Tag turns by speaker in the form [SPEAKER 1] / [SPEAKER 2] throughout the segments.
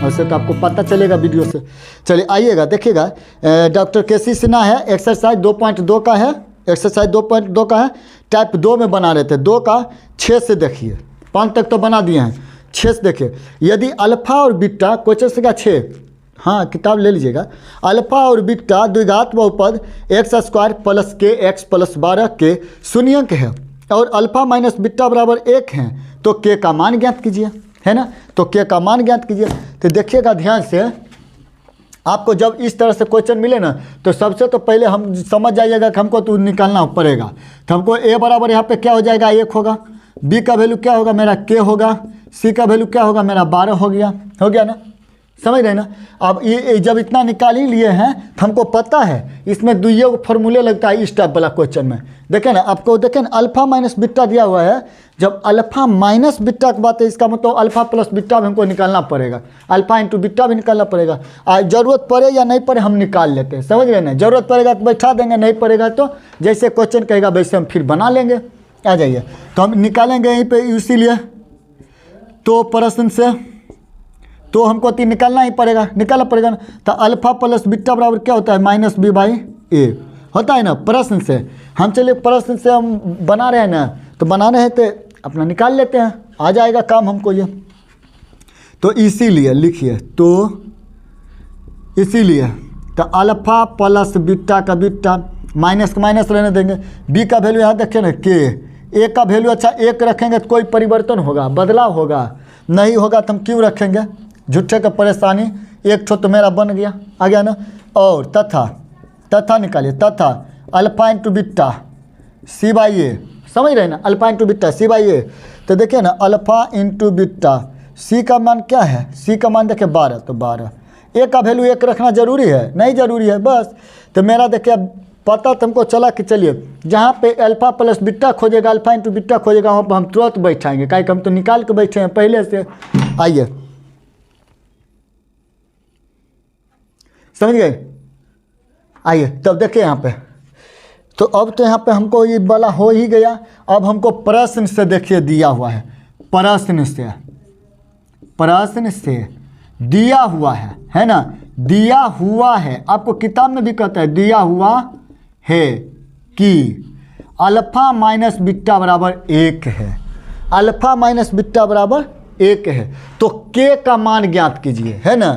[SPEAKER 1] वैसे तो आपको पता चलेगा वीडियो से। चलिए आइएगा देखिएगा, डॉक्टर केसी सिन्हा है, एक्सरसाइज 2.2 का है, एक्सरसाइज 2.2 का है, टाइप 2 में बना रहे थे। 2 का 6 से देखिए, 5 तक तो बना दिए हैं, 6 से देखिए। यदि अल्फा और बीटा, क्वेश्चन से क्या 6, हाँ किताब ले लीजिएगा। अल्फा और बीटा द्विघात बहुपद एक्स स्क्वायर प्लस के एक्स प्लस 12 के शून्यंक है और अल्फा माइनस बीटा बराबर 1 है, तो के का मान ज्ञात कीजिए, है ना। तो के का मान ज्ञात कीजिए। तो देखिएगा ध्यान से, आपको जब इस तरह से क्वेश्चन मिले ना, तो सबसे तो पहले हम समझ जाइएगा कि हमको तो निकालना पड़ेगा। तो हमको ए बराबर यहाँ पे क्या हो जाएगा, 1 होगा, बी का वैल्यू क्या होगा, मेरा के होगा, सी का वैल्यू क्या होगा, मेरा 12 हो गया ना, समझ रहे ना। अब ये जब इतना निकाल ही लिए हैं तो हमको पता है इसमें दुइयों फॉर्मूले लगता है इस टाइप वाला क्वेश्चन में। देखें ना, आपको देखें ना, अल्फा माइनस बीटा दिया हुआ है। जब अल्फा माइनस बीटा की बात है, इसका मतलब अल्फा प्लस बीटा भी हमको निकालना पड़ेगा, अल्फा इंटू बीटा भी निकालना पड़ेगा। जरूरत पड़े या नहीं पड़े हम निकाल लेते हैं, समझ रहे ना। जरूरत पड़ेगा तो बैठा देंगे, नहीं पड़ेगा तो जैसे क्वेश्चन कहेगा वैसे हम फिर बना लेंगे। आ जाइए, तो हम निकालेंगे यहीं पर, इसीलिए तो प्रश्न से तो हमको तीन निकालना ही पड़ेगा, निकालना पड़ेगा ना। तो अल्फा प्लस बीटा बराबर क्या होता है, माइनस बी बाई ए होता है ना प्रश्न से। हम चलिए प्रश्न से हम बना रहे हैं ना, तो बना रहे हैं तो अपना निकाल लेते हैं, आ जाएगा काम हमको ये। तो इसीलिए लिखिए, तो इसीलिए तो अल्फा प्लस बीटा का बीटा, माइनस का माइनस रहने देंगे। बी का वैल्यू यहाँ देखिए ना के, ए का वैल्यू अच्छा 1 रखेंगे तो कोई परिवर्तन होगा, बदलाव होगा, नहीं होगा तो हम क्यों रखेंगे, झूठे का परेशानी। 1 ठो तो मेरा बन गया, आ गया ना। और तथा निकालिए, तथा alpha into beta C by A, समझ रहे ना, alpha into beta C by A. तो देखिए ना, अल्फा इंटू बीटा, सी का मान क्या है, सी का मान देखिए 12, तो 12। ए का वैल्यू 1 रखना जरूरी है, नहीं जरूरी है बस। तो मेरा देखिए पता तुमको चला कि चलिए जहाँ पे अल्फा प्लस बीटा खोजेगा, अल्फा इंटू बीटा खोजेगा, वहाँ पर हम तुरंत बैठाएंगे, काहे कि हम तो निकाल के बैठे हैं पहले से। आइए, समझ गए। आइए तब देखिए यहाँ पे, तो अब तो यहाँ पे हमको ये वाला हो ही गया। अब हमको प्रश्न से देखिए दिया हुआ है, प्रश्न से दिया हुआ है ना, दिया हुआ है। आपको किताब में भी कहता है दिया हुआ है कि अल्फा माइनस बीटा बराबर 1 है, अल्फा माइनस बीटा बराबर 1 है। तो के का मान ज्ञात कीजिए, है ना।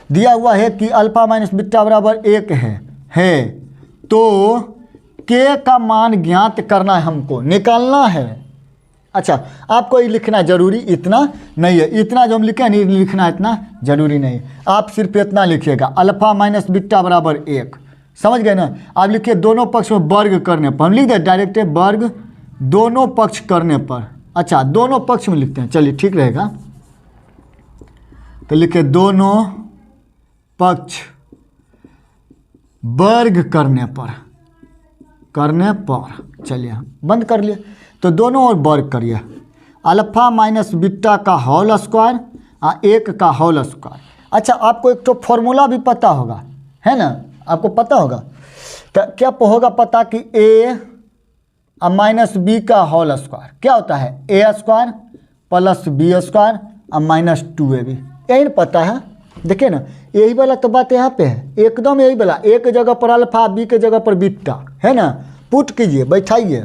[SPEAKER 1] दिया हुआ है कि अल्फा माइनस बीटा बराबर 1 है, तो के का मान ज्ञात करना है, हमको निकालना है। अच्छा, आपको ये लिखना जरूरी इतना नहीं है, इतना जो हम लिखे नहीं लिखना इतना जरूरी नहीं, आप सिर्फ इतना लिखिएगा, अल्फा माइनस बीटा बराबर 1, समझ गए ना। आप लिखिए दोनों पक्ष में वर्ग करने पर, हम लिख दें डायरेक्ट वर्ग दोनों पक्ष करने पर। अच्छा, दोनों पक्ष में लिखते हैं, चलिए ठीक रहेगा। तो लिखिए दोनों पक्ष वर्ग करने पर, चलिए बंद कर लिए। तो दोनों ओर वर्ग करिए, अल्फा माइनस बीटा का होल स्क्वायर और 1 का होल स्क्वायर। अच्छा, आपको एक तो फॉर्मूला भी पता होगा, है ना, आपको पता होगा। तो क्या होगा पता कि ए माइनस बी का होल स्क्वायर क्या होता है, ए स्क्वायर प्लस बी स्क्वायर और माइनस 2ab, यही पता है। देखिए ना, यही वाला तो बात यहाँ पे है, एकदम यही वाला। एक जगह पर अल्फा, बी के जगह पर बीटा, है ना, पुट कीजिए, बैठाइए,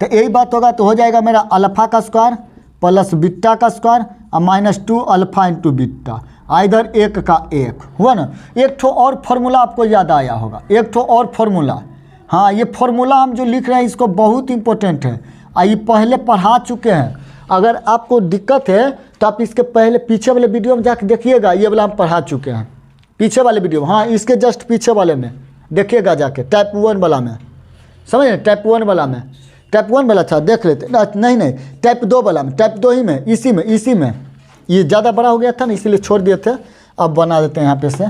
[SPEAKER 1] तो यही बात होगा। तो हो जाएगा मेरा अल्फा का स्क्वायर प्लस बीटा का स्क्वायर और माइनस 2 अल्फा इंटू बीटा, इधर 1 का 1 हुआ ना। एक ठो और फार्मूला आपको याद आया होगा, एक ठो और फार्मूला। हाँ, ये फार्मूला हम जो लिख रहे हैं इसको बहुत इंपॉर्टेंट है, ये पहले पढ़ा चुके हैं। अगर आपको दिक्कत है तो आप इसके पहले पीछे वाले वीडियो में जाकर देखिएगा, ये वाला हम पढ़ा चुके हैं पीछे वाले वीडियो। हाँ, इसके जस्ट पीछे वाले में देखिएगा जाके, टाइप 1 वाला में, समझ रहे, टाइप 1 वाला में, टाइप 1 वाला था देख लेते। नहीं, टाइप 2 वाला में, टाइप 2 ही में, इसी में ये ज़्यादा बड़ा हो गया था ना, इसीलिए छोड़ दिए थे, अब बना देते हैं यहाँ पे से।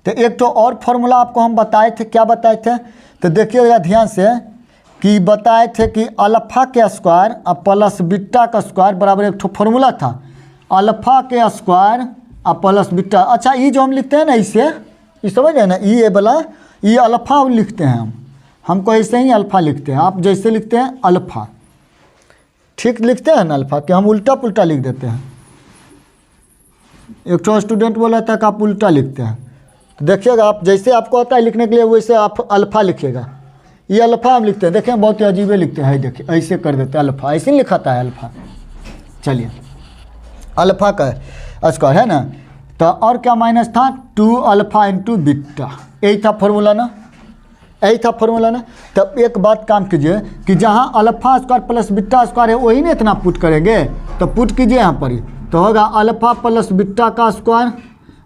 [SPEAKER 1] तो एक तो और फार्मूला आपको हम बताए थे, क्या बताए थे, तो देखिएगा ध्यान से कि बताए थे कि अल्फा के स्क्वायर और प्लस बीटा का स्क्वायर बराबर एक ठो फार्मूला था, अल्फा के स्क्वायर और प्लस बीटा। अच्छा, ये जो हम लिखते हैं ना, इसे ये समझ रहे ना, ये वाला ये अल्फा लिखते हैं हमको ऐसे ही अल्फा लिखते हैं, आप जैसे लिखते हैं अल्फा, ठीक लिखते हैं ना अल्फा, कि हम उल्टा पुल्टा लिख देते हैं। एक तो स्टूडेंट बोला था कि आप उल्टा लिखते हैं, तो देखिएगा आप जैसे आपको आता है लिखने के लिए वैसे आप अल्फ़ा लिखिएगा। ये अल्फ़ा हम लिखते हैं, देखिए बहुत ही अजीब लिखते हैं, देखिए ऐसे कर देते हैं अल्फ़ा, ऐसे नहीं लिखाता है अल्फ़ा। चलिए अल्फ़ा का स्क्वायर है ना, तो और क्या माइनस था 2 अल्फ़ा इंटू बीटा, यही था फॉर्मूला ना, यही था फॉर्मूला ना। तब एक बात काम कीजिए कि जहाँ alpha square plus beta square है वही ना इतना पुट करेंगे, तो पुट कीजिए यहाँ पर ही, तो होगा अल्फ़ा प्लस बीटा का स्क्वायर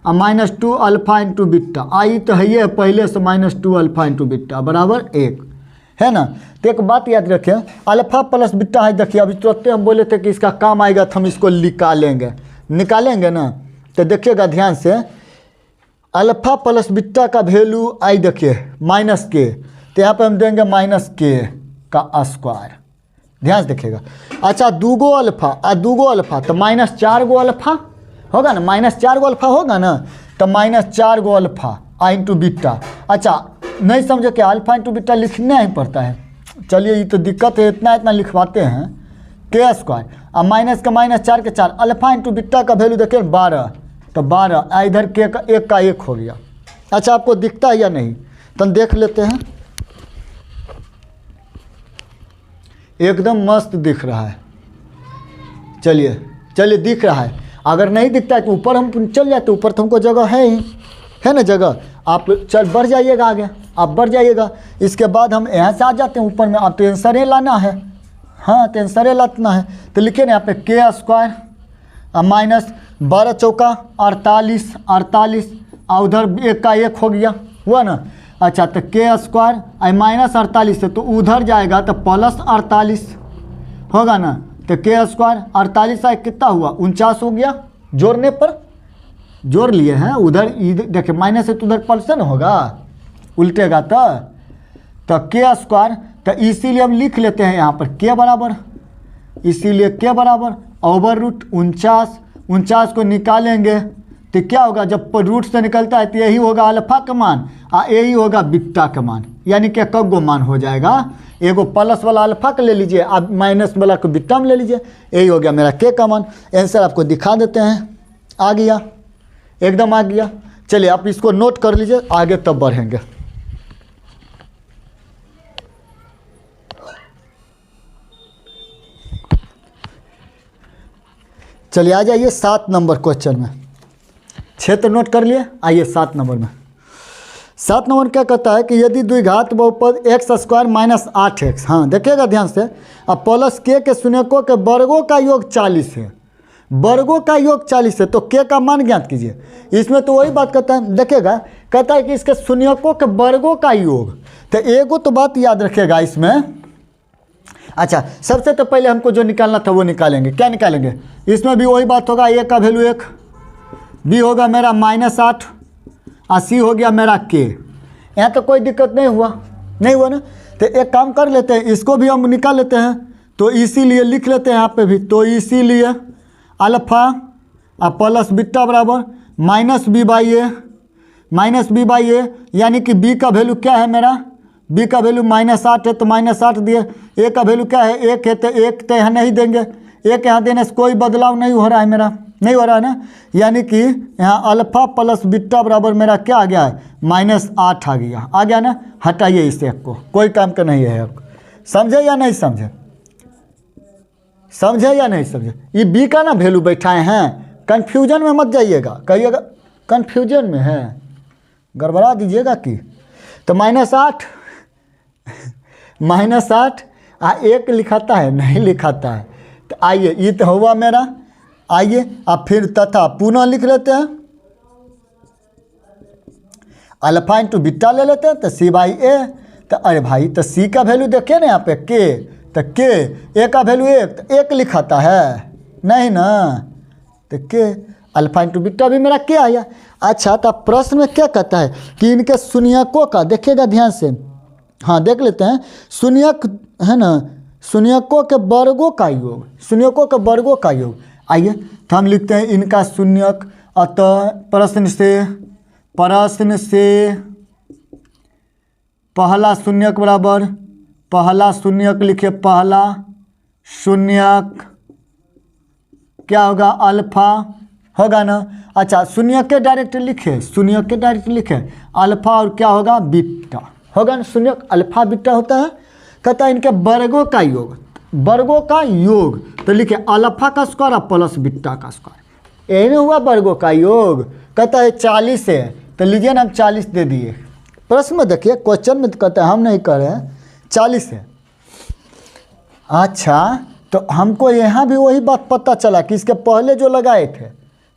[SPEAKER 1] और -2 अल्फ़ा इंटू बीटा। आई तो है ये पहले से -2 अल्फ़ा इंटू बीटा बराबर 1 है ना। तो एक बात याद रखें, अल्फ़ा प्लस बीटा है, देखिए अभी तुरंत हम बोले थे कि इसका काम आएगा तो हम इसको निकालेंगे ना। तो देखिएगा ध्यान से, अल्फ़ा प्लस बीटा का वैल्यू आई देखिए -k, तो यहाँ पे हम देंगे -k का स्क्वायर, ध्यान से देखिएगा। अच्छा 2 गो अल्फ़ा और 2 गो अल्फ़ा, तो -4 गो अल्फ़ा होगा ना, -4 गो अल्फ़ा होगा ना, तो -4 गो अल्फ़ा इंटू बीटा। अच्छा नहीं समझे क्या, अल्फ़ा इंटू बीटा लिखना ही पड़ता है। चलिए ये तो दिक्कत है, इतना लिखवाते हैं के स्क्वायर और माइनस का -4 के 4, अल्फ़ा इंटू बीटा का वैल्यू देखिए 12, तो 12 इधर के का 1 हो गया। अच्छा आपको दिखता है या नहीं, तो देख लेते हैं, एकदम मस्त दिख रहा है। चलिए दिख रहा है, अगर नहीं दिखता है तो ऊपर हम चल जाते, ऊपर तो हमको जगह है ना जगह, आप बढ़ जाइएगा आगे, आप बढ़ जाइएगा। इसके बाद हम यहाँ से आ जाते हैं ऊपर में, आप तो आंसर लाना है, हाँ तो आंसर लाना है, तो लिखे ना यहाँ पे के स्क्वायर -12 चौका 48 और उधर 1 हो गया, हुआ ना। अच्छा तो के स्क्वायर -48 है तो उधर जाएगा तो +48 होगा ना, तो के स्क्वायर 48 कितना हुआ 49 हो गया, जोड़ने पर जोड़ लिए हैं, उधर देखिए माइनस है तो उधर प्लस न होगा, उल्टेगा तो के स्क्वायर, तो इसीलिए हम लिख लेते हैं यहाँ पर के बराबर, इसीलिए के बराबर /49 को निकालेंगे तो क्या होगा, जब रूट से निकलता है तो यही होगा अल्फ़ा का मान और यही होगा बीटा का मान, यानी कि कब गो मान हो जाएगा, एगो प्लस वाला अल्फ़ा का ले लीजिए, आप माइनस वाला को बीटा में ले लीजिए, यही हो गया मेरा के का मान। आंसर आपको दिखा देते हैं, आ गया, एकदम आ गया। चलिए आप इसको नोट कर लीजिए, आगे तब बढ़ेंगे। चलिए आ जाइए 7 नंबर क्वेश्चन में, 6 तो नोट कर लिए, आइए 7 नंबर में। 7 नंबर क्या कहता है कि यदि द्विघात बहुपद x² - 8x, हाँ देखिएगा ध्यान से, अब प्लस के शून्यकों के वर्गों का योग 40 है, वर्गों का योग 40 है, तो के का मान ज्ञात कीजिए। इसमें तो वही बात कहता है, देखिएगा कहता है कि इसके शून्यकों के वर्गों का योग, तो एगो तो बात याद रखिएगा इसमें। अच्छा सबसे तो पहले हमको जो निकालना था वो निकालेंगे, क्या निकालेंगे, इसमें भी वही बात होगा, ए का वैल्यू 1, बी होगा मेरा -8 और सी हो गया मेरा के। यहाँ तो कोई दिक्कत नहीं हुआ ना। तो एक काम कर लेते हैं, इसको भी हम निकाल लेते हैं, तो इसीलिए लिख लेते हैं यहाँ पे भी, तो इसीलिए अल्फ़ा और प्लस बीटा बराबर -b/a, यानी कि b का वैल्यू क्या है मेरा, b का वैल्यू -8 है तो -8 दिए, a का वैल्यू क्या है 1 है, तो 1 तो यहाँ नहीं देंगे, 1 यहाँ देने से कोई बदलाव नहीं हो रहा है मेरा, नहीं हो रहा है ना, यानी कि यहाँ अल्फ़ा प्लस बीटा बराबर मेरा क्या आ गया है -8 आ गया ना। हटाइए इस 1 को, कोई काम का नहीं है आपको, समझे या नहीं समझे, समझे या नहीं समझे। ये बी का ना वैल्यू बैठाए हैं, कन्फ्यूजन में मत जाइएगा, कहिएगा कन्फ्यूजन में है, गड़बड़ा दीजिएगा कि, तो -8 आ 1 लिखाता है, नहीं लिखाता है। तो आइए ये तो हुआ मेरा, आइए अब फिर तथा पुनः लिख लेते हैं, अल्फ़ा इंटू बीटा ले लेते हैं, तो c/a, तो अरे भाई तो c का वैल्यू देखिए ना यहाँ पे k, तो k, a का वैल्यू 1, तो 1 लिखाता है नहीं ना, तो k अल्फ़ा इंटू बीटा भी मेरा k आया। अच्छा तो प्रश्न में क्या कहता है कि इनके शून्यकों का, देखिएगा ध्यान से, हाँ देख लेते हैं, शून्यक है ना, शून्यकों के वर्गों का योग, शून्यकों के वर्गों का योग। आइए तो हम लिखते हैं इनका शून्यक, अतः प्रश्न से पहला शून्यक बराबर, पहला शून्यक लिखिए, पहला शून्यक क्या होगा अल्फ़ा होगा ना। अच्छा शून्य के डायरेक्ट लिखे, शून्य के डायरेक्ट लिखे अल्फा और क्या होगा बीटा होगा ना, शून्य अल्फा बीटा होता है। कहता है इनके वर्गों का योग, वर्गों का योग, तो लिखे अल्फा का स्क्वायर और प्लस बीटा का स्क्वायर, यही हुआ वर्गों का योग। कहता है 40 है, तो लीजिए ना हम 40 दे दिए। प्रश्न में देखिए, क्वेश्चन में तो कहता है हम नहीं कर रहे हैं, 40 है। अच्छा तो हमको यहाँ भी वही बात पता चला कि इसके पहले जो लगाए थे,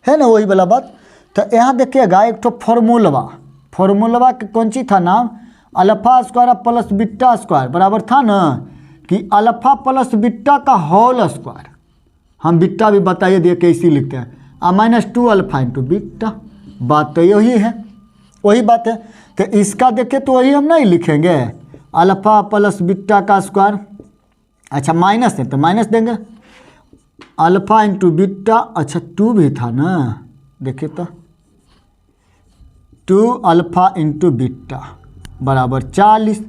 [SPEAKER 1] है ना वही वाला बात। तो यहाँ देखिएगा एक तो फॉर्मूलवा के कौन सी था नाम, alpha square plus beta square बराबर था ना कि अल्फा प्लस बीटा का होल स्क्वायर। हम बीटा भी बताइए दिए कैसे लिखते हैं, -2 अल्फा इंटू बीटा। बात तो यही है, वही बात है। तो इसका देखें तो वही हम नहीं लिखेंगे, अल्फा प्लस बीटा का स्क्वायर। अच्छा माइनस है तो माइनस देंगे, अल्फा इंटू बीटा। अच्छा 2 भी था ना, देखिए तो 2 अल्फा इंटू बीटा बराबर 40।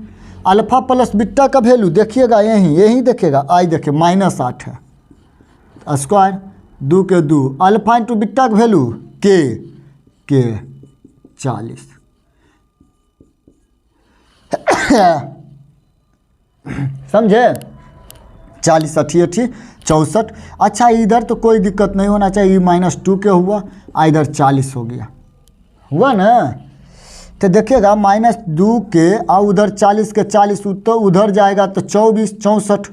[SPEAKER 1] अल्फा प्लस बीटा का वैल्यू देखिएगा यही देखिएगा, आई देखिए -8 है, स्क्वायर 2 के 2, अल्फा इंटू बीटा का वैल्यू के 40। समझे, 40 80 64। अच्छा इधर तो कोई दिक्कत नहीं होना चाहिए, -2 के हुआ, इधर 40 हो गया, हुआ ना। तो देखिएगा -2 के और उधर 40 के 40, तो उधर जाएगा तो 24 64,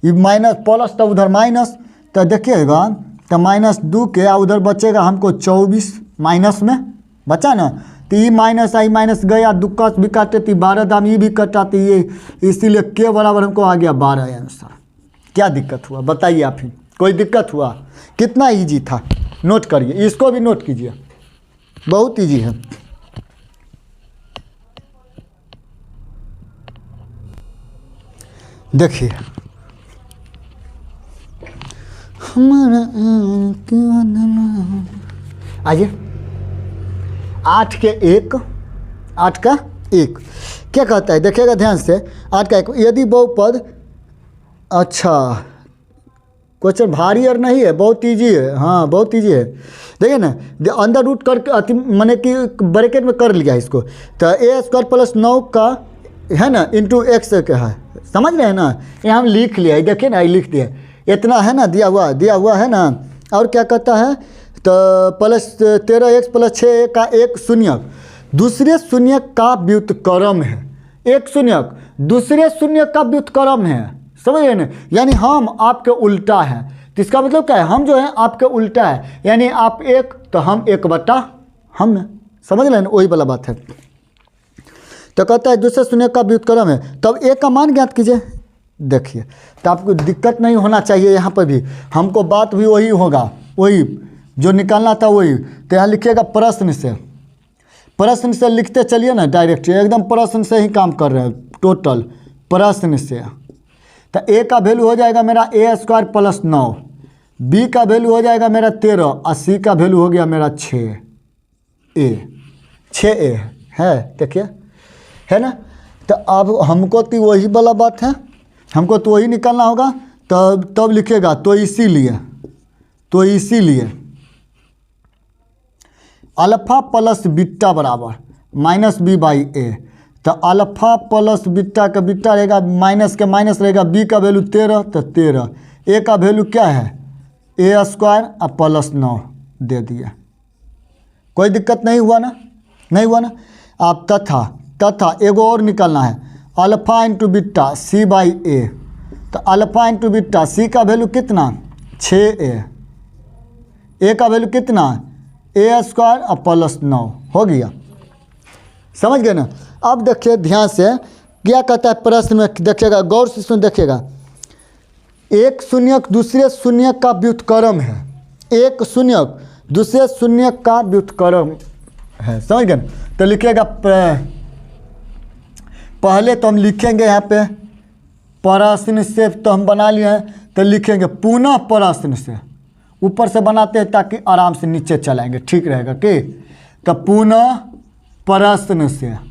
[SPEAKER 1] ये माइनस प्लस तो उधर माइनस, तो देखिएगा तो -2 के और उधर बचेगा हमको 24, माइनस में बचा ना। तो ये माइनस आई माइनस गया, दुक्का भी काटे तो 12 दाम ये भी कटाते, ये इसीलिए के बराबर हमको आ गया 12 आंसर। क्या दिक्कत हुआ बताइए आप ही, कोई दिक्कत हुआ? कितना इजी था, नोट करिए, इसको भी नोट कीजिए, बहुत इजी है। देखिए हमारा आइए 8 के 1, 8 का 1 क्या कहता है, देखिएगा ध्यान से, 8 का 1 यदि बहुपद। अच्छा क्वेश्चन भारी और नहीं है, बहुत इजी है, हाँ बहुत इजी है। देखिए ना अंदर रूट करके अति मैंने कि ब्रैकेट में कर लिया इसको, तो a² प्लस 9 का है ना इंटू x का है, समझ रहे हैं ना। ये हम लिख लिया, देखिए ना लिख दिया, इतना है ना दिया हुआ है ना। और क्या कहता है, तो प्लस 13x प्लस 6 का एक शून्यक दूसरे शून्यक का व्युत्क्रम है, एक शून्यक दूसरे शून्यक का व्युत्क्रम है, समझ रहे ना। यानी हम आपके उल्टा है, तो इसका मतलब क्या है, हम जो है आपके उल्टा है, यानी आप 1 तो हम 1/, हम, समझ रहे ना, वही वाला बात है। तो कहता है दूसरे शून्यक का व्युत्क्रम है, तब a का मान ज्ञात कीजिए। देखिए तो आपको दिक्कत नहीं होना चाहिए, यहाँ पर भी हमको बात भी वही होगा, वही जो निकालना था वही। तो यहाँ लिखिएगा प्रश्न से लिखते चलिए ना, डायरेक्ट एकदम प्रश्न से ही काम कर रहे हैं, टोटल प्रश्न से। तो a का वैल्यू हो जाएगा मेरा a² प्लस 9, b का वैल्यू हो जाएगा मेरा 13 और c का वैल्यू हो गया मेरा 6a है, देखिए है ना। तो अब हमको तो वही वाला बात है, हमको तो वही निकालना होगा। तब लिखेगा तो इसीलिए अल्फा प्लस बीटा बराबर -b/a। तो अल्फा प्लस बीटा का बीटा रहेगा, माइनस के माइनस रहेगा, b का वैल्यू 13 तो 13, a का वैल्यू क्या है a² और प्लस 9 दे दिया, कोई दिक्कत नहीं हुआ ना, नहीं हुआ ना। आप तथा एगो और निकालना है, अल्फा इंटू बीटा c/a। तो अल्फा इंटू बीटा c का वैल्यू कितना 6a, a का वैल्यू कितना a² और प्लस 9 हो गया, समझ गए ना। अब देखिए ध्यान से क्या कहता है प्रश्न में, देखिएगा गौर से सुन, देखिएगा एक शून्यक दूसरे शून्यक का व्युत्क्रम है, एक शून्यक दूसरे शून्यक का व्युत्क्रम है, समझ गए। तो लिखिएगा पहले तो हम लिखेंगे यहाँ पे प्रश्न से, तो हम बना लिए हैं, तो लिखेंगे पुनः प्रश्न से, ऊपर से बनाते हैं ताकि आराम से नीचे चलाएंगे, ठीक रहेगा कि। तो पुनः प्रश्न से,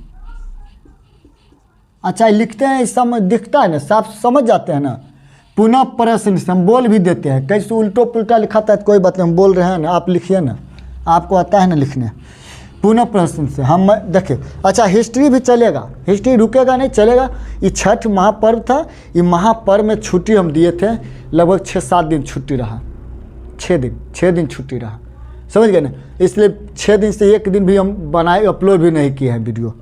[SPEAKER 1] अच्छा लिखते हैं, समझ दिखता है ना, साफ समझ जाते हैं ना। पुनः प्रश्न से हम बोल भी देते हैं, कैसे उल्टो पुल्टा लिखा था तो कोई बात नहीं, हम बोल रहे हैं ना, आप लिखिए ना, आपको आता है ना लिखने। पुनः प्रश्न से हम देखिए। अच्छा हिस्ट्री भी चलेगा, हिस्ट्री रुकेगा नहीं, चलेगा। ये छठ महापर्व था, ये महापर्व में छुट्टी हम दिए थे, लगभग 6-7 दिन छुट्टी रहा, 6 दिन छुट्टी रहा, समझ गए ना। इसलिए 6 दिन से एक दिन भी हम बनाए अपलोड भी नहीं किए हैं वीडियो।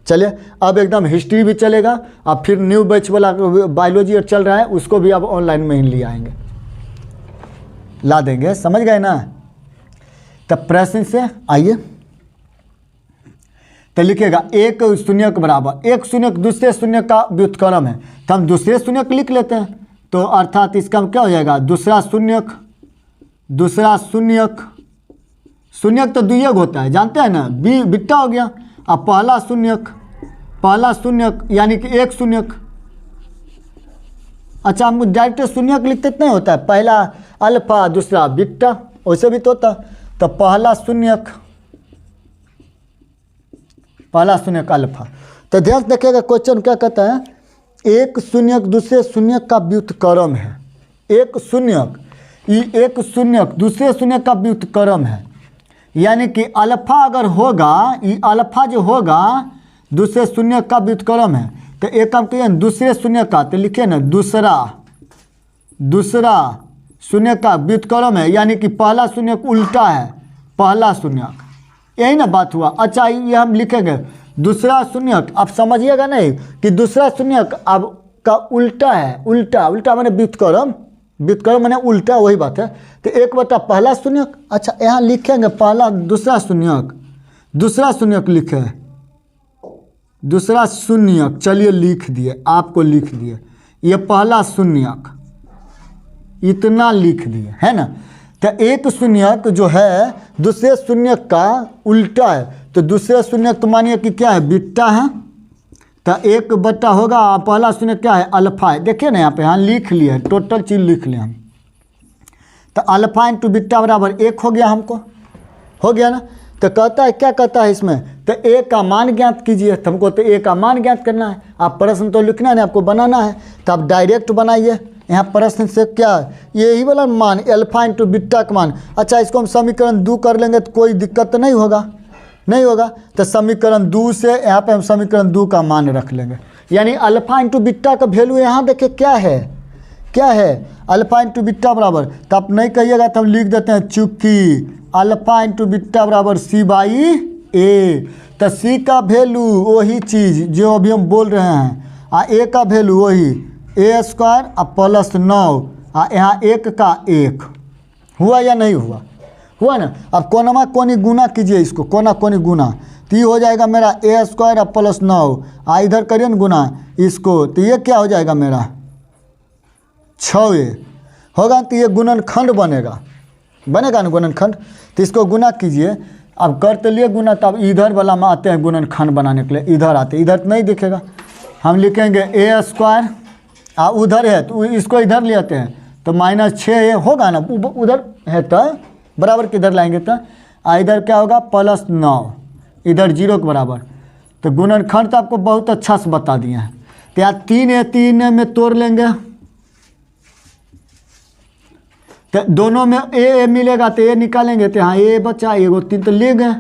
[SPEAKER 1] चलिए अब एकदम हिस्ट्री भी चलेगा। अब फिर न्यू बैच वाला बायोलॉजी और चल रहा है, उसको भी अब ऑनलाइन में ही ले आएंगे, ला देंगे, समझ गए ना। तब प्रश्न से आइए, तो लिखिएगा एक शून्यक बराबर, एक शून्यक दूसरे शून्यक का व्युत्क्रम है, तो हम दूसरे शून्यक लिख लेते हैं। तो अर्थात इसका क्या हो जाएगा, दूसरा शून्यक, शून्यक तो द्वियोग होता है, जानते हैं ना, बिट्टा हो गया। अब पहला शून्यक यानी कि एक शून्यक। अच्छा हम डायरेक्ट शून्यक लिखते नहीं होता है, पहला अल्फा दूसरा बिट्टा, वैसे भी तो होता। तो पहला शून्यक अल्फा। तो ध्यान देखिएगा क्वेश्चन क्या कहता है, एक शून्यक दूसरे शून्यक का व्युत्क्रम है। एक शून्यक दूसरे शून्यक का व्युत्क्रम है, यानी कि अल्फा अगर होगा, ये अल्फा जो होगा दूसरे शून्य का व्युत्क्रम है। तो एक काम कहिए दूसरे शून्य का, तो लिखिए ना दूसरा शून्य का व्युत्क्रम है, यानी कि पहला शून्य उल्टा है, पहला शून्य, यही ना बात हुआ। अच्छा ये हम लिखेंगे दूसरा शून्य, अब समझिएगा नहीं कि दूसरा शून्य अब का उल्टा है, उल्टा माने व्युत्क्रम माने उल्टा, वही बात है। तो एक बटा पहला शून्यक। अच्छा यहाँ लिखेंगे पहला दूसरा शून्यक लिखे, दूसरा शून्यक, चलिए लिख दिए, आपको लिख दिए, ये पहला शून्यक, इतना लिख दिए, है ना। तो एक शून्यक जो है दूसरे शून्यक का उल्टा है, तो दूसरे शून्यक तो मानिए कि क्या है, बिट्टा है, तो एक बट्टा होगा, पहला शून्य क्या है, अल्फा है। देखिए ना यहाँ पे, यहाँ लिख लिए, टोटल चीज लिख लिया हम। तो अल्फा इंटू बिट्टा बराबर 1 हो गया, हमको हो गया ना। तो कहता है, क्या कहता है इसमें, तो ए का मान ज्ञात कीजिए। तो हमको तो ए का मान ज्ञात करना है, आप प्रश्न तो लिखना है, आपको बनाना है, तो आप डायरेक्ट बनाइए। यहाँ प्रश्न से क्या, यही वाला मान अल्फा इंटू बिट्टा का मान। अच्छा इसको हम समीकरण 2 कर लेंगे तो कोई दिक्कत तो नहीं होगा। तो समीकरण 2 से यहाँ पे हम समीकरण 2 का मान रख लेंगे, यानी अल्फा इंटू बिट्टा का वैल्यू यहाँ देखिए क्या है, अल्फा इंटू बिट्टा बराबर। तो आप नहीं कहिएगा तो हम लिख देते हैं, चूंकि अल्फा इंटू बिट्टा बराबर C/A। तो C का वैल्यू वही चीज़ जो अभी हम बोल रहे हैं, A का वैल्यू वही A² प्लस 9, यहाँ 1 का 1 हुआ या नहीं हुआ ना। अब कोनमा कोनी गुना कीजिए, इसको कोना कोनी गुना, तो ये हो जाएगा मेरा A² प्लस 9, इधर करिए ना गुना इसको, तो ये क्या हो जाएगा मेरा 6A होगा। तो ये गुणनखंड बनेगा ना गुणनखंड। तो इसको गुना कीजिए, अब कर तो लिए गुना, तब इधर वाला में आते हैं गुणनखंड बनाने के लिए, इधर आते, इधर तो नहीं दिखेगा। हम लिखेंगे A², उधर है तो इसको इधर ले आते हैं, तो -6A होगा ना, उधर है तो बराबर किधर लाएंगे, तो इधर क्या होगा प्लस 9, इधर 0 के बराबर। तो गुणनखंड तो आपको बहुत अच्छा से बता दिए हैं। तो यहाँ 3A में तोड़ लेंगे, तो दोनों में A मिलेगा, तो A निकालेंगे, तो यहाँ A बचा, एगो 3 तो ले गए,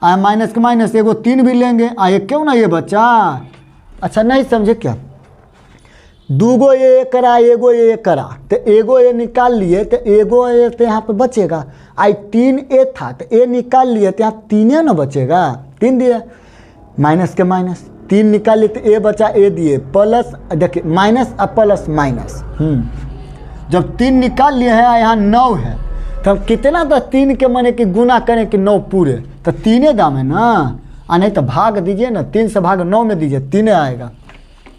[SPEAKER 1] माइनस के माइनस एगो 3 भी लेंगे, ये क्यों ना ये बचा। अच्छा नहीं समझे क्या, दूगो A करा, एगो A करा, तो एगो A निकाल लिए, तो एगो A तो यहाँ पे बचेगा। 3A था तो A निकाल लिए, तो यहाँ 3A ना बचेगा, 3 दिए, माइनस के माइनस 3 निकाल लिए, तो A बचा, A दिए, प्लस देखिए माइनस और प्लस माइनस, जब 3 निकाल लिए हैं, यहाँ 9 है, तो हम कितना, तो 3 के माने कि गुना करें कि 9 पूरे, तो 3 दाम है ना, नहीं तो भाग दीजिए ना, 3 से भाग 9 में दीजिए, 3 आएगा।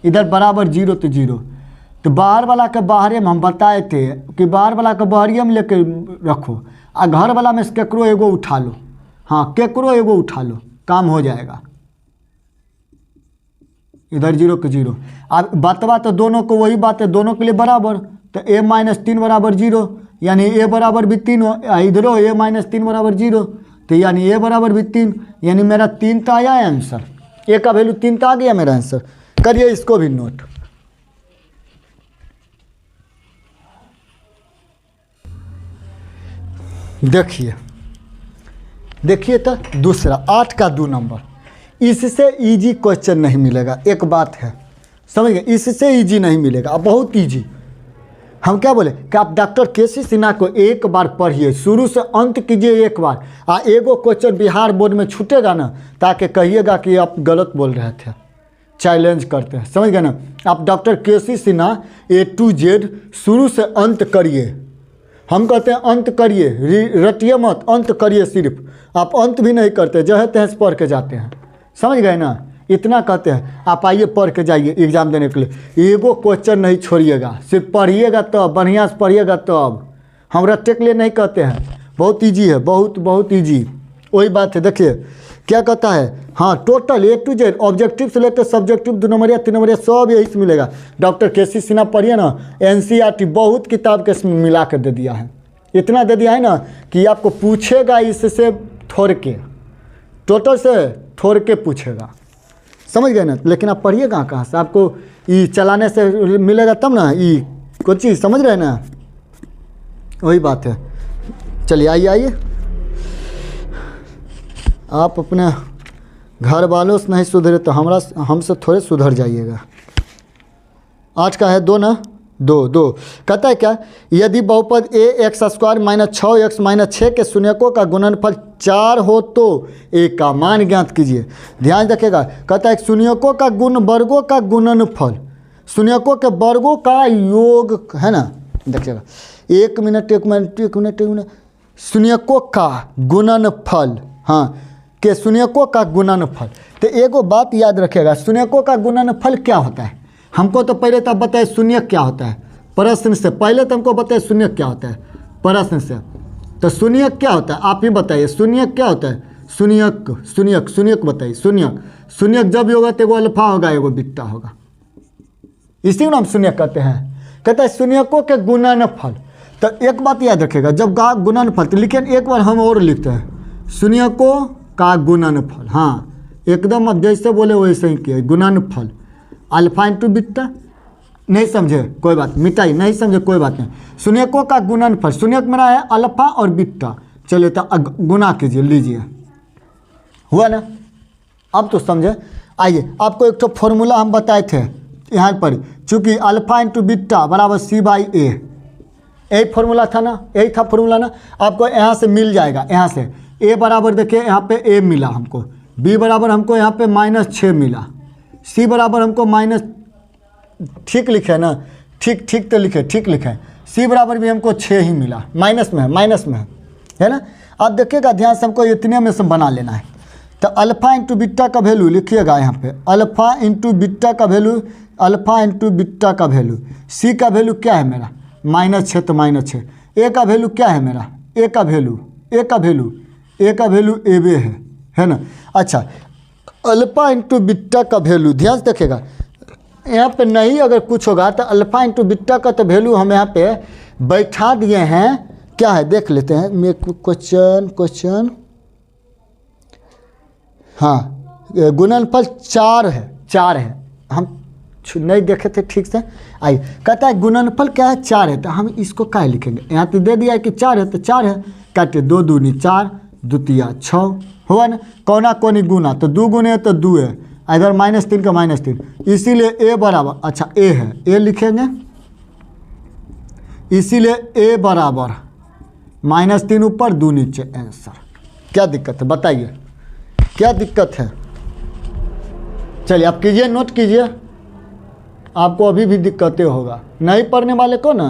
[SPEAKER 1] इधर बराबर 0 तो 0, तो बाहर वाला के बाहरे में हम बताए थे कि बाहर वाला के बाहरिए में लेके रखो, और घर वाला में से केकरो एगो उठा लो, हाँ केकरो एगो उठा लो, काम हो जाएगा। इधर 0 के 0, अब बतवा तो दोनों को वही बात है, दोनों के लिए बराबर, तो A-3 बराबर 0, यानी A बराबर भी 3 हो, इधरो A-3 बराबर 0, तो यानी A बराबर भी 3, यानी मेरा 3 तो आया है आंसर, A का वैल्यू 3 तो आ गया मेरा आंसर। करिए इसको भी नोट, देखिए देखिए तो दूसरा 8 का 2 नंबर, इससे इजी क्वेश्चन नहीं मिलेगा, एक बात है, समझ गए, इससे इजी नहीं मिलेगा, बहुत इजी। हम क्या बोले कि आप डॉक्टर केसी सिन्हा को एक बार पढ़िए, शुरू से अंत कीजिए एक बार, एगो क्वेश्चन बिहार बोर्ड में छूटेगा ना, ताकि कहिएगा कि आप गलत बोल रहे थे, चैलेंज करते हैं, समझ गए ना। आप doctor K C Sinha A to Z शुरू से अंत करिए, हम कहते हैं अंत करिए, रटिए मत, अंत करिए, सिर्फ आप अंत भी नहीं करते, जहाँ तहस पढ़ के जाते हैं, समझ गए ना, इतना कहते हैं। आप आइए पढ़ के जाइए एग्ज़ाम देने के लिए, एगो क्वेश्चन नहीं छोड़िएगा, सिर्फ पढ़िएगा तब, बढ़िया से पढ़िएगा तब, हम रट्टे के लिए नहीं कहते हैं, बहुत ईजी है, बहुत बहुत ईजी, वही बात है। देखिए क्या कहता है, हाँ total A to Z objective से लेकर सब्जेक्टिव 2 नंबरिया 3 नंबरिया सब यही से मिलेगा। डॉक्टर केसी सिन्हा पढ़िए ना, NCERT बहुत किताब के मिला कर दे दिया है, इतना दे दिया है ना कि आपको पूछेगा इससे थोड़ के, टोटल से थोड़ के पूछेगा, समझ गए ना। लेकिन आप पढ़िएगा कहाँ से, आपको ये चलाने से मिलेगा तब ना, ये कुछ चीज़ समझ रहे हैं ना, वही बात है। चलिए आइए आइए, आप अपने घर वालों से नहीं सुधरे तो हमसे थोड़े सुधर जाइएगा। आज का है 2 ना, 2 कहता है क्या, यदि बहुपद ax² - 6x - 6 के शून्यकों का गुणनफल 4 हो तो a का मान ज्ञात कीजिए। ध्यान रखिएगा, कहता है शून्यकों का वर्गों का गुणनफल, शून्यकों के वर्गों का योग है ना, देखिएगा 1 मिनट, शून्यकों का गुणनफल, हाँ के शून्यकों का गुणनफल। तो एगो बात याद रखिएगा, शून्यकों का गुणनफल क्या होता है, हमको तो पहले तो बताए शून्य क्या होता है, प्रश्न से पहले तो हमको बताए शून्य क्या होता है, प्रश्न से। तो शून्य क्या होता है आप ही बताइए, शून्य क्या होता है, शून्यक बताइए, शून्यक जब भी होगा तो एगो अल्फा होगा, एगो बीटा होगा, इसी को हम शून्य कहते हैं। कहता है शून्यकों के गुणनफल। तो एक बात याद रखिएगा, जब गुणनफल, तो लेकिन एक बार हम और लिखते हैं, शून्यकों का गुणनफल, हाँ एकदम अब जैसे बोले वैसे ही किया, गुणनफल अल्फा इंटू बीटा, नहीं समझे कोई बात, मिटाई, नहीं समझे कोई बात नहीं। शून्यकों का गुणनफल, शून्यक मेरा है अल्फा और बीटा, चलिए तो गुना कीजिए, लीजिए, हुआ ना, अब तो समझे। आइए आपको एक तो फॉर्मूला हम बताए थे यहाँ पर, चूँकि अल्फा इंटू बीटा बराबर C/A, यही फॉर्मूला था ना, यही था फॉर्मूला ना, आपको यहाँ से मिल जाएगा, यहाँ से A बराबर देखिए यहाँ पे A मिला हमको, B बराबर हमको यहाँ पे -6 मिला, C बराबर हमको माइनस, ठीक लिखे ना, ठीक तो लिखे, ठीक लिखे, C बराबर भी हमको 6 ही मिला, माइनस में है ना। अब देखिएगा ध्यान से, हमको इतने में से बना लेना है। तो अल्फा इंटू बीटा का वैल्यू लिखिएगा यहाँ पे, अल्फा इंटू बीटा का वैल्यू, अल्फा इंटू बीटा का वैल्यू, C का वैल्यू क्या है मेरा -6, तो -6, A का वैल्यू क्या है मेरा, A का वैल्यू AB है ना। अच्छा अल्फा इंटू बीटा का वैल्यू ध्यान से देखिएगा, यहाँ पे नहीं अगर कुछ होगा तो अल्फा इंटू बीटा का तो वैल्यू हम यहाँ पे बैठा दिए हैं, क्या है देख लेते हैं, मेरे क्वेश्चन हाँ गुणनफल 4 है, हम नहीं देखे थे ठीक से। आइए कहता है गुणनफल क्या है, 4 है, तो हम इसको क्या लिखेंगे, यहाँ तो दे दिया है कि 4 है, तो 4 है, काटे 2 दूनी 4, द्वितीया 6, हुआ ना, कौना कोनी गुना, तो 2 गुने तो 2 है, इधर -3 का -3, इसीलिए A बराबर, अच्छा A है, A लिखेंगे, इसीलिए A बराबर -3 ऊपर 2 नीचे, आंसर। क्या दिक्कत है बताइए, क्या दिक्कत है, चलिए आप कीजिए, नोट कीजिए, आपको अभी भी दिक्कतें होगा, नहीं पढ़ने वाले को ना।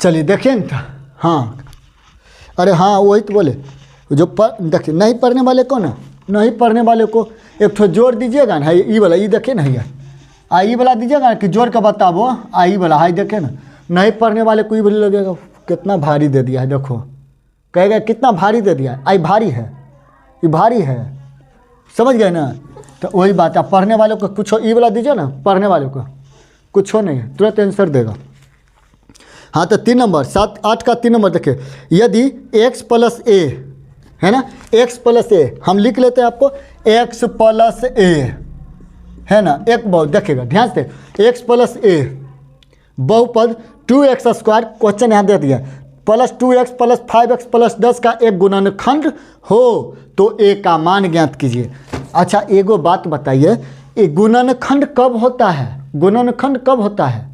[SPEAKER 1] चलिए देखिए ना, हाँ अरे हाँ वही तो बोले, जो देखिए नहीं पढ़ने वाले को ना, नहीं पढ़ने वाले को एक थोड़ा जोड़ दीजिएगा ना, ये वाला, ये देखिए ना, ये वाला दीजिएगा ना कि जोड़ का बताबो, आई वाला हाई देखे ना, नहीं पढ़ने वाले को ये बोले लगेगा कितना भारी दे दिया है, देखो कहेगा कितना भारी दे दिया है, आई भारी है, ये भारी है, समझ गए ना। तो वही बात है, पढ़ने वाले को कुछ ये वाला दीजिए ना, पढ़ने वाले को कुछ हो नहीं है, तुरंत आंसर देगा। हाँ तो 3 नंबर 8 का 3 नंबर देखिए, यदि x + a है ना, x + a हम लिख लेते हैं, आपको x + a है ना, एक बहुत देखिएगा ध्यान से, x + a बहुपद 2x² क्वेश्चन यहाँ दे दिया plus 2x plus 5x plus 10 का एक गुणनखंड हो तो a का मान ज्ञात कीजिए। अच्छा एगो बात बताइए, ये गुणनखंड कब होता है? गुणनखंड कब होता है?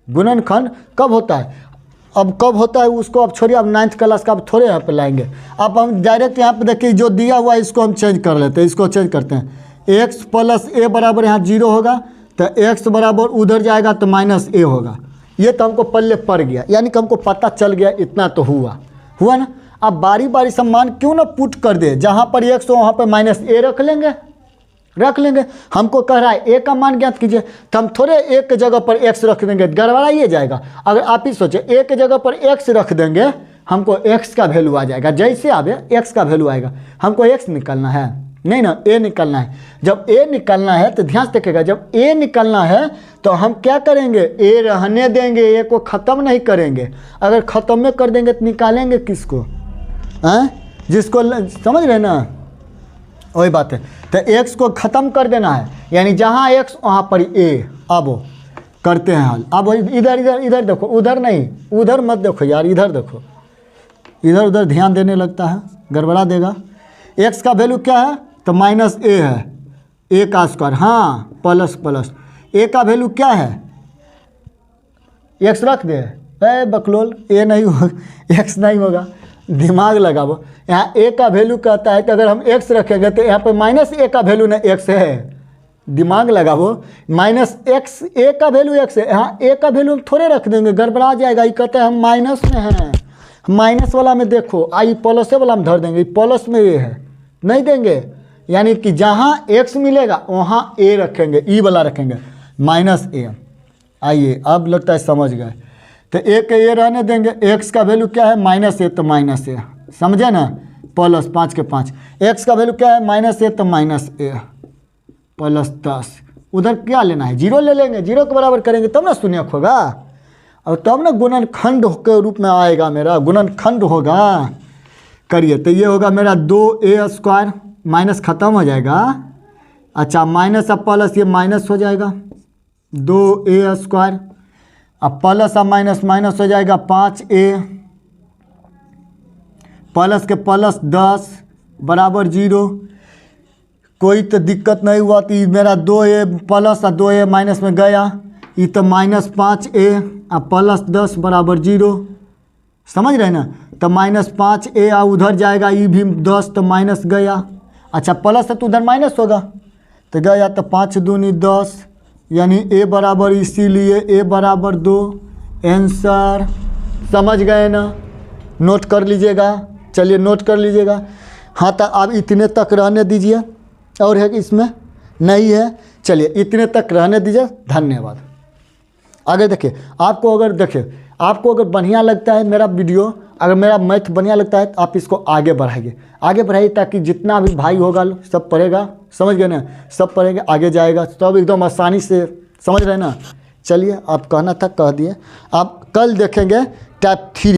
[SPEAKER 1] गुणनखंड कब होता है? अब कब होता है उसको अब छोड़िए, अब 9th क्लास का अब थोड़े यहाँ पे लाएंगे। अब हम डायरेक्ट यहाँ पे देखिए जो दिया हुआ है इसको हम चेंज कर लेते हैं, इसको चेंज करते हैं। x प्लस a बराबर यहाँ 0 होगा तो x बराबर उधर जाएगा तो माइनस a होगा। ये तो हमको पल्ले पड़ गया, यानी कि हमको पता चल गया इतना तो हुआ ना। अब बारी बारी से मान क्यों ना पुट कर दे, जहाँ पर x हो वहाँ पर माइनस a रख लेंगे। हमको कह रहा है a का मान ज्ञात कीजिए, तो हम थोड़े a के जगह पर x रख देंगे, गड़बड़ाइए जाएगा। अगर आप ही सोचे a के जगह पर x रख देंगे हमको x का वैल्यू आ जाएगा, जैसे आवे x का वैल्यू आएगा। हमको x निकालना है नहीं ना, a निकालना है। जब a निकालना है तो ध्यान से देखिएगा, जब a निकालना है तो हम क्या करेंगे, a रहने देंगे, a को ख़त्म नहीं करेंगे। अगर ख़त्म में कर देंगे तो निकालेंगे किसको? जिसको समझ रहे ना, वही बात है। तो x को ख़त्म कर देना है, यानी जहाँ x वहाँ पर a। अब करते हैं हल। अब इधर देखो, उधर नहीं, उधर मत देखो यार, इधर देखो, इधर उधर ध्यान देने लगता है गड़बड़ा देगा। x का वैल्यू क्या है तो माइनस a है, a का स्क्वायर, हाँ प्लस a का वैल्यू क्या है, x रख दे बकलोल, a नहीं होगा, x नहीं होगा, दिमाग लगाओ। यहाँ a का वैल्यू कहता है कि अगर हम x रखेंगे तो यहाँ पे माइनस a का वैल्यू ना x है, दिमाग लगाओ। माइनस x a का वैल्यू x है, यहाँ a का वैल्यू थोड़े रख देंगे, गड़बड़ा जाएगा। ये कहते हैं हम माइनस में हैं, माइनस वाला में देखो, आई प्लस वाला में धर देंगे, प्लस में ये है, नहीं देंगे। यानी कि जहाँ x मिलेगा वहाँ a रखेंगे, ई वाला रखेंगे, माइनस a। आइए अब लगता है समझ गए। तो a के a रहने देंगे, x का वैल्यू क्या है माइनस a, तो माइनस a, समझे ना, प्लस 5 के 5। x का वैल्यू क्या है माइनस a, तो माइनस a प्लस 10। उधर क्या लेना है, 0 ले लेंगे, 0 के बराबर करेंगे तब ना शून्यक होगा, और तब ना गुणनखंड के रूप में आएगा, मेरा गुणनखंड होगा। करिए तो ये होगा मेरा 2a², माइनस ख़त्म हो जाएगा। अच्छा माइनस अब प्लस, ये माइनस हो जाएगा 2a², अब प्लस अब माइनस माइनस हो जाएगा 5a, प्लस के प्लस 10 बराबर 0। कोई तो दिक्कत नहीं हुआ तो मेरा 2a प्लस और 2a माइनस में गया, ये तो माइनस 5a और प्लस 10 बराबर 0, समझ रहे ना। तो माइनस 5a और उधर जाएगा, ये भी 10 तो माइनस गया। अच्छा प्लस है तो उधर माइनस होगा, तो गया तो 5 दूनी 10, यानी a बराबर, इसीलिए a बराबर 2। आंसर समझ गए ना, नोट कर लीजिएगा, चलिए नोट कर लीजिएगा। हाँ तो अब इतने तक रहने दीजिए, और है कि इसमें नहीं है, चलिए इतने तक रहने दीजिए, धन्यवाद। आगे देखिए, आपको अगर बढ़िया लगता है मेरा वीडियो, अगर मेरा मैथ बढ़िया लगता है तो आप इसको आगे बढ़ाइए, ताकि जितना भी भाई होगा सब पढ़ेगा, समझ गए ना, सब पढ़ेंगे आगे जाएगा, सब एकदम आसानी से, समझ रहे ना। चलिए आप कहना था कह दिए। आप कल देखेंगे टाइप 3।